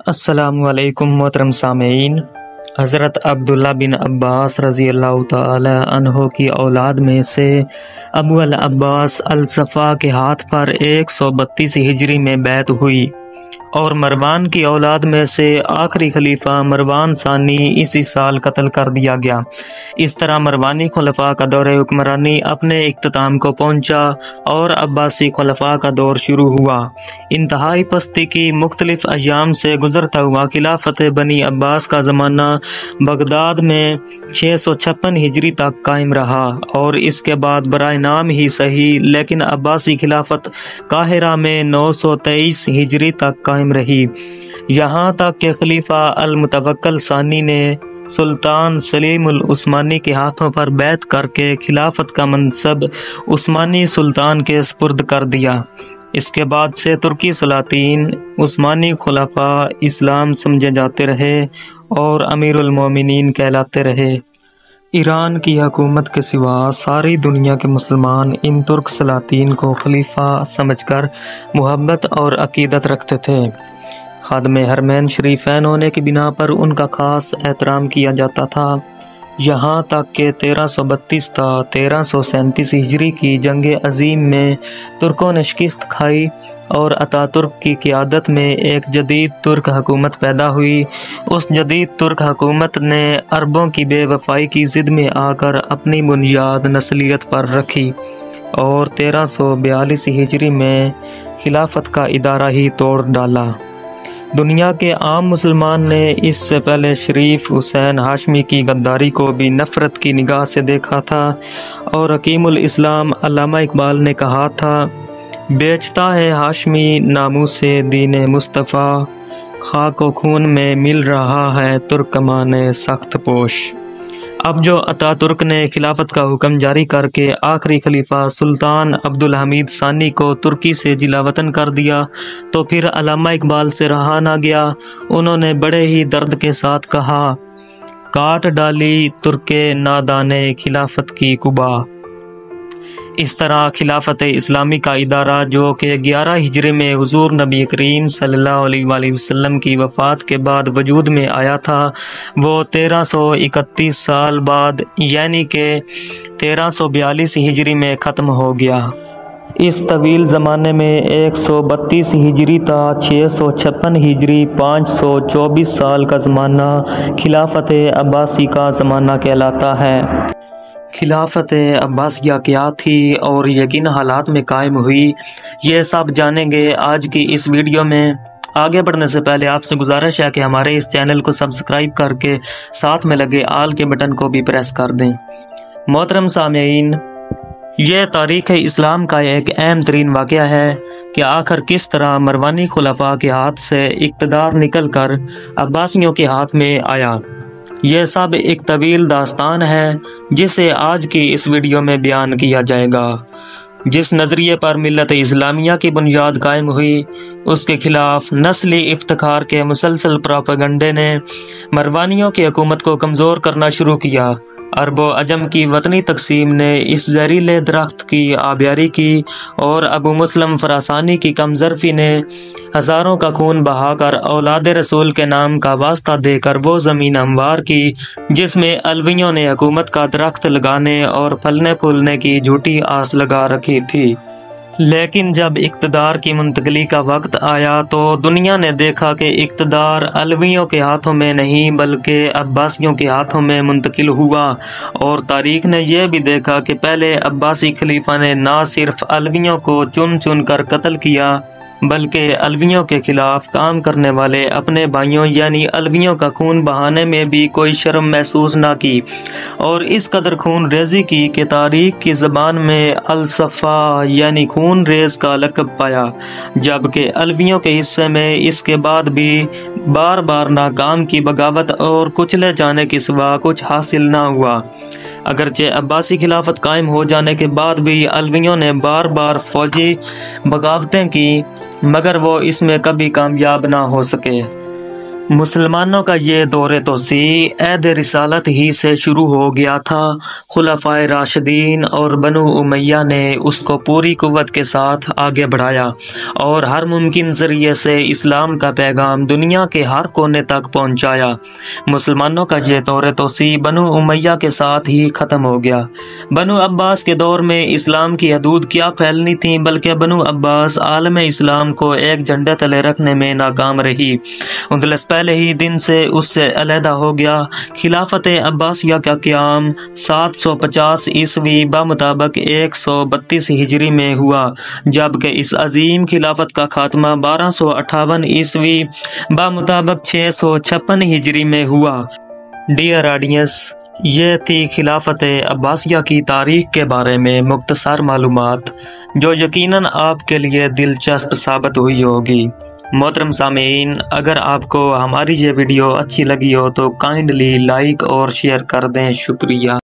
अस्सलामु अलैकुम मोहतरम सामीन। हज़रत अब्दुल्ला बिन अब्बास रज़ी अल्लाह ताला अन्हो की औलाद में से अबू अल अब्बास अल सफ़ा के हाथ पर 132 हिजरी में बैत हुई और मरवान की औलाद में से आखिरी खलीफा मरवान सानी इसी साल कत्ल कर दिया गया। इस तरह मरवानी खुलफा का दौर हुक्मरानी अपने इख्तिताम को पहुंचा और अब्बासी खुलफा का दौर शुरू हुआ। इंतहाई पस्ती की मुख्तलिफ अय्याम से गुजरता हुआ खिलाफत बनी अब्बास का ज़माना बगदाद में 656 हिजरी तक कायम रहा और इसके बाद बराए नाम ही सही लेकिन अब्बासी खिलाफत काहिरा में 923 हिजरी तक कायम रही, यहाँ तक कि खलीफा अल मुतवक्किल सानी ने सुल्तान सलीम उल उस्मानी के हाथों पर बैत करके खिलाफत का मनसब उस्मानी सुल्तान के सुपुर्द कर दिया। इसके बाद से तुर्की सलातीन उस्मानी खुलफा इस्लाम समझे जाते रहे और अमीरुल मोमिनीन कहलाते रहे। ईरान की हुकूमत के सिवा सारी दुनिया के मुसलमान इन तुर्क सलातीन को खलीफा समझकर मुहब्बत और अकीदत रखते थे। खादमे हरमैन शरीफैन होने की बिना पर उनका खास एहतराम किया जाता था, यहाँ तक कि 1332 था 1337 हिजरी की जंग अजीम में तुर्कों ने शिकस्त खाई और अतातुर्क की क़ियादत में एक जदीद तुर्क हुकूमत पैदा हुई। उस जदीद तुर्क हुकूमत ने अरबों की बेवफाई की ज़िद में आकर अपनी बुनियाद नस्लियत पर रखी और 1342 हिजरी में खिलाफत का इदारा ही तोड़ डाला। दुनिया के आम मुसलमान ने इससे पहले शरीफ हुसैन हाशमी की गद्दारी को भी नफ़रत की निगाह से देखा था और हकीमुल इस्लाम अल्लामा इकबाल ने कहा था, बेचता है हाशमी नामूसे दीन मुस्तफ़ा, खाको खून में मिल रहा है तुर्क कमाने सख्त पोश। अब जो अतातुर्क ने खिलाफत का हुक्म जारी करके आखिरी खलीफा सुल्तान अब्दुल हमीद सानी को तुर्की से जिलावतन कर दिया तो फिर अल्लामा इकबाल से रहा ना गया। उन्होंने बड़े ही दर्द के साथ कहा, काट डाली तुर्के नादाने खिलाफत की कुबा। इस तरह खिलाफत इस्लामी का इदारा जो कि 11 हिजरी में हुजूर नबी करीम सल्लल्लाहु अलैहि वसल्लम की वफ़ात के बाद वजूद में आया था, वो 1331 साल बाद यानी कि 1342 हिजरी में ख़त्म हो गया। इस तवील ज़माने में 132 हिजरी था 656 हिजरी 524 साल का ज़माना खिलाफत अब्बासी का ज़माना कहलाता है। खिलाफत अब्बासिया क्या थी और ये किन हालात में कायम हुई, ये सब जानेंगे आज की इस वीडियो में। आगे बढ़ने से पहले आपसे गुजारिश है कि हमारे इस चैनल को सब्सक्राइब करके साथ में लगे आल के बटन को भी प्रेस कर दें। मोहतरम सामीन, ये तारीख़ इस्लाम का एक अहम तरीन वाक़या है कि आखिर किस तरह मरवानी खुलफा के हाथ से इक़्तिदार निकल कर अब्बासियों के हाथ में आया। यह सब एक तवील दास्तान है जिसे आज की इस वीडियो में बयान किया जाएगा। जिस नज़रिए पर मिल्लत इस्लामिया की बुनियाद कायम हुई उसके खिलाफ नस्ली इफ्तिखार के मुसलसल प्रोपेगंडे ने मरवानियों की हुकूमत को कमज़ोर करना शुरू किया। अरबो अजम की वतनी तकसीम ने इस जहरीले दरख्त की आबियारी की और अबू मुस्लिम फरासानी की कमजरफी ने हज़ारों का खून बहाकर औलाद रसूल के नाम का वास्ता देकर वो ज़मीन हमवार की जिसमें अलवियों ने हुकूमत का दरख्त लगाने और फलने फूलने की झूठी आस लगा रखी थी। लेकिन जब इक़्तिदार की मुंतकली का वक्त आया तो दुनिया ने देखा कि इक़्तिदार अलवियों के हाथों में नहीं बल्कि अब्बासियों के हाथों में मुंतकिल हुआ और तारीख़ ने यह भी देखा कि पहले अब्बासी खलीफा ने ना सिर्फ अलवियों को चुन चुन कर कत्ल किया बल्कि अलवियों के खिलाफ काम करने वाले अपने भाइयों यानी अलवियों का खून बहाने में भी कोई शर्म महसूस ना की और इस कदर खून रेजी की कि तारीख की ज़बान में अल-सफ़ा यानी खून रेज का लक़ब पाया, जबकि अलवियों के हिस्से में इसके बाद भी बार बार नाकाम की बगावत और कुचले जाने के सिवा कुछ हासिल ना हुआ। अगरचे अब्बासी खिलाफत कायम हो जाने के बाद भी अलवियों ने बार बार फौजी बगावतें की मगर वो इसमें कभी कामयाब ना हो सके। مسلمانوں کا یہ دور توسیع عہد رسالت ہی سے شروع ہو گیا تھا۔ خلفائے راشدین اور بنو امیہ نے اس کو پوری قوت کے ساتھ آگے بڑھایا اور ہر ممکن ذریعے سے اسلام کا پیغام دنیا کے ہر کونے تک پہنچایا۔ مسلمانوں کا یہ دور توسیع بنو امیہ کے ساتھ ہی ختم ہو گیا۔ بنو عباس کے دور میں اسلام کی حدود کیا پھیلنی تھیں، بلکہ بنو عباس عالم اسلام کو ایک جھنڈے تلے رکھنے میں ناکام رہی۔ اندلس پہلے ہی دن سے اس سے علیحدہ ہو گیا۔ خلافت عباسیہ کا قیام 750 عیسوی بمطابق 132 ہجری میں ہوا، جبکہ اس عظیم خلافت کا خاتمہ 1258 عیسوی بمطابق 656 ہجری میں ہوا۔ ڈیئر آڈینس، یہ تھی خلافت عباسیہ کی تاریخ کے بارے میں مختصر معلومات، جو یقیناً آپ کے لیے دلچسپ ثابت ہوئی ہوگی۔ محترم سامعین، اگر آپ کو ہماری یہ ویڈیو اچھی لگی ہو تو کائنڈلی لائک اور شیئر کر دیں۔ شکریہ۔